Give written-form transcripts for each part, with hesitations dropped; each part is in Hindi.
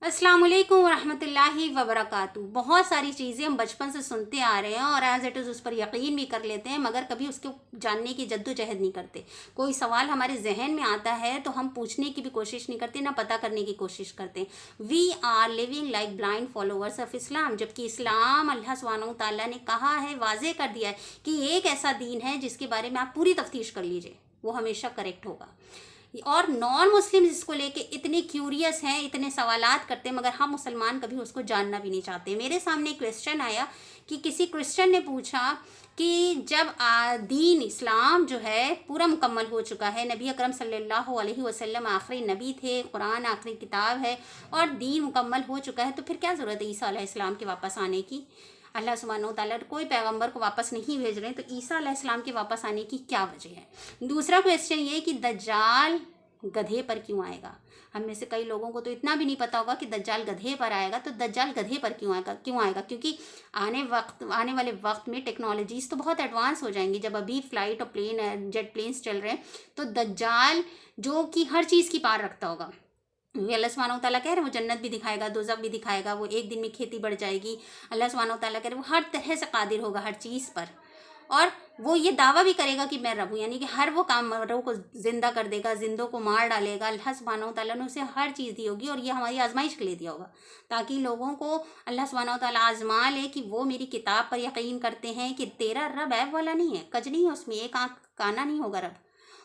अस्सलाम वालेकुम वरहमतुल्लाहि वबरकातुहू। बहुत सारी चीज़ें हम बचपन से सुनते आ रहे हैं और एज़ इट इज़ उस पर यकीन भी कर लेते हैं, मगर कभी उसको जानने की जद्दोजहद नहीं करते। कोई सवाल हमारे जहन में आता है तो हम पूछने की भी कोशिश नहीं करते, ना पता करने की कोशिश करते। We are living like blind followers of Islam, जबकि इस्लाम अल्लाह सुब्हानहू ताला ने कहा है, वाज़े कर दिया है कि एक ऐसा दीन है जिसके बारे में आप पूरी तफ्तीश कर लीजिए, वो हमेशा करेक्ट होगा। और नॉन मुस्लिम इसको लेके इतने क्यूरियस हैं, इतने सवालात करते हैं, मगर हम मुसलमान कभी उसको जानना भी नहीं चाहते। मेरे सामने एक क्वेश्चन आया कि किसी क्रिश्चियन ने पूछा कि जब दीन इस्लाम जो है पूरा मुकम्मल हो चुका है, नबी अकरम सल्लल्लाहु अलैहि वसल्लम आखिरी नबी थे, कुरान आखिरी किताब है और दीन मुकम्मल हो चुका है, तो फिर क्या ज़रूरत है ईसा अलैहिस्सलाम के वापस आने की। अल्लाह सुब्हानहू तआला कोई पैगंबर को वापस नहीं भेज रहे हैं, तो ईसा अलैहिस्सलाम के वापस आने की क्या वजह है। दूसरा क्वेश्चन ये कि दज्जाल गधे पर क्यों आएगा। हम में से कई लोगों को तो इतना भी नहीं पता होगा कि दज्जाल गधे पर आएगा, तो दज्जाल गधे पर क्यों आएगा, क्योंकि आने वाले वक्त में टेक्नोलॉजीज तो बहुत एडवांस हो जाएंगी। जब अभी फ्लाइट और प्लेन जेट प्लेन्स चल रहे हैं, तो दज्जाल जो कि हर चीज़ की पार रखता होगा, अल्लाह सुब्हानहू तआला कह रहे हैं वो जन्नत भी दिखाएगा, दोज़ख भी दिखाएगा, वो एक दिन में खेती बढ़ जाएगी। अल्लाह सुब्हानहू तआला कह रहे हैं वो हर तरह से कादिर होगा हर चीज़ पर, और वो ये दावा भी करेगा कि मैं रब हूँ, यानी कि हर वो काम मरों को जिंदा कर देगा, जिंदों को मार डालेगा। अल्लाह सुब्हानहू तआला ने उसे हर चीज़ दी होगी, और ये हमारी आजमाइश के लिए दिया होगा, ताकि लोगों को अल्लाह सुब्हानहू तआला आजमा ले कि वो मेरी किताब पर यकीन करते हैं कि तेरा रब ऐब वाला नहीं है, कज नहीं है उसमें, एक आँख काना नहीं होगा रब।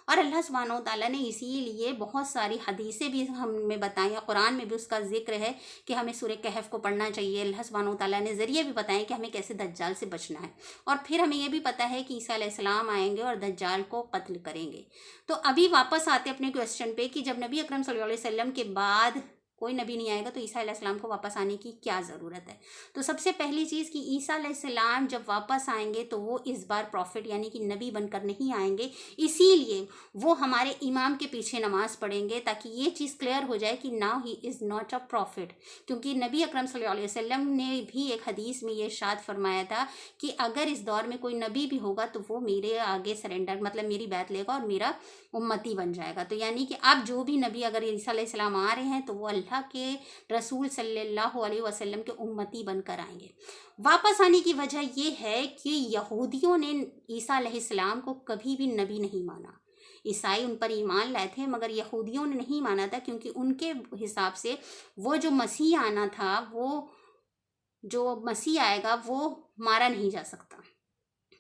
और अल्लाह सुब्हानहू तआला ने इसीलिए बहुत सारी हदीसें भी हमें बताई हैं, कुरान में भी उसका जिक्र है कि हमें सूरह कहफ को पढ़ना चाहिए। अल्लाह सुब्हानहू तआला ने ज़रिए भी बताएं कि हमें कैसे दज्जाल से बचना है। और फिर हमें यह भी पता है कि ईसा अलैहिस्सलाम आएंगे और दज्जाल को कत्ल करेंगे। तो अभी वापस आते अपने क्वेश्चन पे कि जब नबी अकरम सल्लल्लाहु अलैहि वसल्लम के बाद कोई नबी नहीं आएगा, तो ईसा अलैहिस्सलाम को वापस आने की क्या ज़रूरत है। तो सबसे पहली चीज़ कि ईसा अलैहिस्सलाम जब वापस आएंगे तो वो इस बार प्रॉफिट यानी कि नबी बनकर नहीं आएंगे, इसीलिए वो हमारे इमाम के पीछे नमाज पढ़ेंगे, ताकि ये चीज़ क्लियर हो जाए कि now he is not a profit. क्योंकि नबी अकरम सल्लल्लाहु अलैहि वसल्लम ने भी एक हदीस में ये इरशाद फरमाया था कि अगर इस दौर में कोई नबी भी होगा तो वो मेरे आगे सरेंडर, मतलब मेरी बैत लेगा और मेरा उम्मती बन जाएगा। तो यानी कि अब जो भी नबी अगर ईसा अलैहिस्सलाम आ रहे हैं तो वो अल्लाह के रसूल सल्लल्लाहु अलैहि वसल्लम के उम्मती बनकर आएंगे। वापस आने की वजह यह है कि यहूदियों ने ईसा अलैहिस्सलाम को कभी भी नबी नहीं माना। ईसाई उन पर ईमान लाए थे, मगर यहूदियों ने नहीं माना था, क्योंकि उनके हिसाब से वो जो मसीह आना था, वो जो मसीह आएगा वो मारा नहीं जा सकता।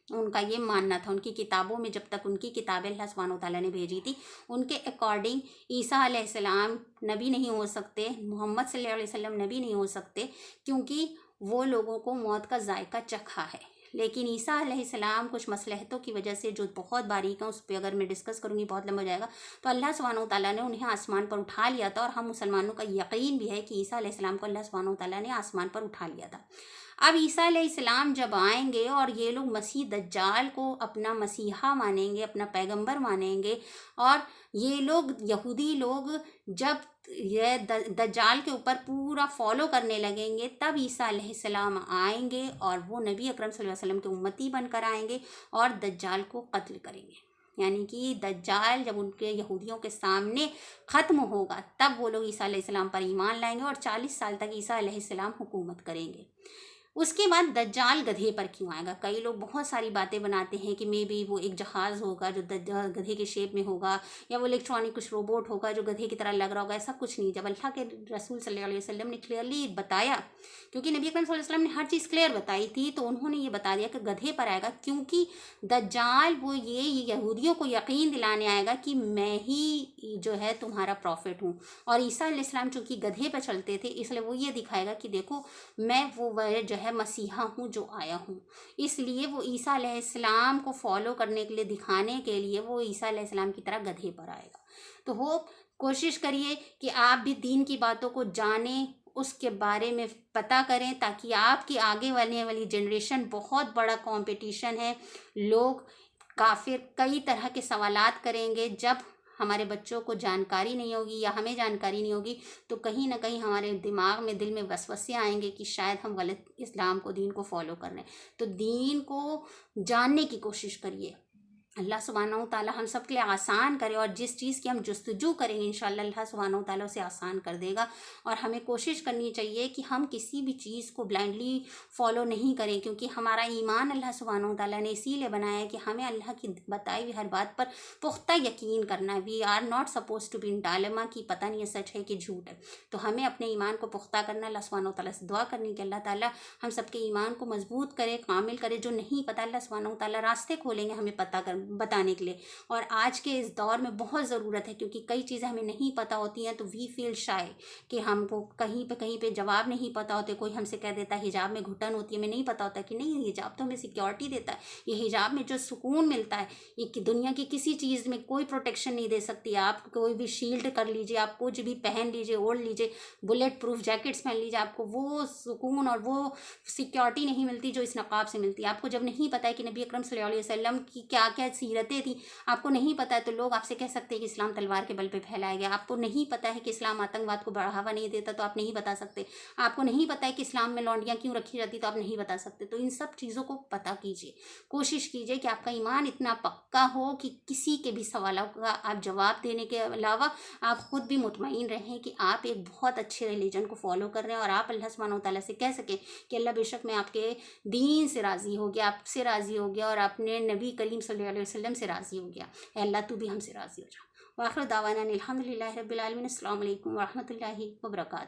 उनका ये मानना था, उनकी किताबों में, जब तक उनकी किताबें अल्लाह सुब्हानहू तआला ने भेजी थी, उनके अकॉर्डिंग ईसा अलैहिस्सलाम नबी नहीं हो सकते, मोहम्मद सल्लल्लाहु अलैहि वसल्लम नबी नहीं हो सकते, क्योंकि वो लोगों को मौत का जायका चखा है। लेकिन ईसा अलैहिस्सलाम कुछ मसलहतों की वजह से, जो बहुत बारीक है, उस पर अगर मैं डिस्कस करूँगी बहुत लंबा हो जाएगा, तो अल्लाह सुब्हानहू तआला ने उन्हें आसमान पर उठा लिया था। और हम मुसलमानों का यकीन भी है कि ईसा अलैहिस्सलाम को अल्लाह सुब्हानहू तआला ने आसमान पर उठा लिया था। अब ईसा अलैहिस्सलाम जब आएंगे और ये लोग मसीह दज्जाल को अपना मसीहा मानेंगे, अपना पैगंबर मानेंगे, और ये लोग यहूदी लोग जब ये दज्जाल के ऊपर पूरा फॉलो करने लगेंगे, तब ईसा अलैहिस्सलाम आएंगे और वो नबी अकरम सल्लल्लाहु अलैहि वसल्लम के उम्मती बनकर आएंगे और दज्जाल को कत्ल करेंगे। यानी कि दज्जाल जब उनके यहूदियों के सामने ख़त्म होगा, तब वो लोग ईसा अलैहिस्सलाम पर ईमान लाएंगे और 40 साल तक ईसा अलैहिस्सलाम हुकूमत करेंगे। उसके बाद दज्जाल गधे पर क्यों आएगा। कई लोग बहुत सारी बातें बनाते हैं कि मे बी वो एक जहाज़ होगा जो गधे के शेप में होगा, या वो इलेक्ट्रॉनिक कुछ रोबोट होगा जो गधे की तरह लग रहा होगा। ऐसा कुछ नहीं। जब अल्लाह के रसूल सल्लल्लाहु अलैहि वसल्लम ने क्लियरली बताया, क्योंकि नबी अकरम सल्लल्लाहु अलैहि वसल्लम ने हर चीज़ क्लियर बताई थी, तो उन्होंने ये बता दिया कि गधे पर आएगा, क्योंकि दज्जाल वो ये यहूदियों को यकीन दिलाने आएगा कि मैं ही जो है तुम्हारा प्रॉफिट हूँ। और ईसा अलैहिस्सलाम चूँकि गधे पर चलते थे, इसलिए वो ये दिखाएगा कि देखो मैं वो जो है मसीहा हूँ जो आया हूँ। इसलिए वो ईसा अलैहिस्सलाम को फॉलो करने के लिए, दिखाने के लिए, वो ईसा अलैहिस्सलाम की तरह गधे पर आएगा। तो वो कोशिश करिए कि आप भी दीन की बातों को जानें, उसके बारे में पता करें, ताकि आपकी आगे वाली जनरेशन, बहुत बड़ा कंपटीशन है, लोग काफिर कई तरह के सवालात करेंगे। जब हमारे बच्चों को जानकारी नहीं होगी या हमें जानकारी नहीं होगी, तो कहीं ना कहीं हमारे दिमाग में, दिल में वसवसे आएंगे कि शायद हम गलत इस्लाम को, दीन को फॉलो कर रहे हैं। तो दीन को जानने की कोशिश करिए, अल्लाह सुब्हानहू तआला हम सब के लिए आसान करे, और जिस चीज़ की हम जस्तजू करेंगे इंशाअल्लाह अल्लाह सुब्हानहू तआला उसे आसान कर देगा। और हमें कोशिश करनी चाहिए कि हम किसी भी चीज़ को ब्लाइंडली फॉलो नहीं करें, क्योंकि हमारा ईमान अल्लाह सुब्हानहू तआला ने इसीलिए बनाया है कि हमें अल्लाह की बताई हुई हर बात पर पुख्ता यकीन करना है। We are not suppose to be in dilemma कि पता नहीं ये सच है कि झूठ है। तो हमें अपने ईमान को पुख्ता करना, अल्लाह सुब्हानहू तआला से दुआ करनी कि अल्लाह ताला हम सबके ईमान को मजबूत करे, कामिल करे। जो नहीं पता अल्लाह सुब्हानहू तआला रास्ते खोलेंगे हमें पता कर बताने के लिए। और आज के इस दौर में बहुत ज़रूरत है, क्योंकि कई चीज़ें हमें नहीं पता होती हैं तो वी फील शाय कि हमको कहीं पे जवाब नहीं पता होते। कोई हमसे कह देता है हिजाब में घुटन होती है, हमें नहीं पता होता कि नहीं, हिजाब तो हमें सिक्योरिटी देता है। ये हिजाब में जो सुकून मिलता है ये कि दुनिया की किसी चीज़ में कोई प्रोटेक्शन नहीं दे सकती। आप कोई भी शील्ड कर लीजिए, आप कुछ भी पहन लीजिए, ओढ़ लीजिए, बुलेट प्रूफ जैकेट्स पहन लीजिए, आपको वो सुकून और वो सिक्योरिटी नहीं मिलती जो इस नकाब से मिलती है। आपको जब नहीं पता है कि नबी अकरम सल्लल्लाहु अलैहि वसल्लम की क्या क्या सीरतें थी, आपको नहीं पता है तो लोग आपसे कह सकते हैं कि इस्लाम तलवार के बल पे फैलाया गया। आपको नहीं पता है कि इस्लाम आतंकवाद को बढ़ावा नहीं देता तो आप नहीं बता सकते। आपको नहीं पता है कि इस्लाम में लौंडियाँ क्यों रखी जाती तो आप नहीं बता सकते। तो इन सब चीज़ों को पता कीजिए, कोशिश कीजिए कि आपका ईमान इतना पक्का हो कि किसी के भी सवालों का आप जवाब देने के अलावा आप खुद भी मुतमईन रहें कि आप एक बहुत अच्छे रिलीजन को फॉलो कर रहे हैं, और आप अल्लाह सुब्हानहू तआला से कह सकें कि अल्लाह बेशक मैं आपके दीन से राज़ी हो गया, आपसे राज़ी हो गया, और अपने नबी करीम सल्लल्लाहु अलैहि वसल्लम से राज़ी हो गया। ए अल्लाह तू भी हमसे राज़ी हो जा। व आखिर दावाना अनिल हम्दुलिल्लाहि रब्बिल आलमीन। अस्सलामु अलैकुम व रहमतुल्लाहि व बरकातहू।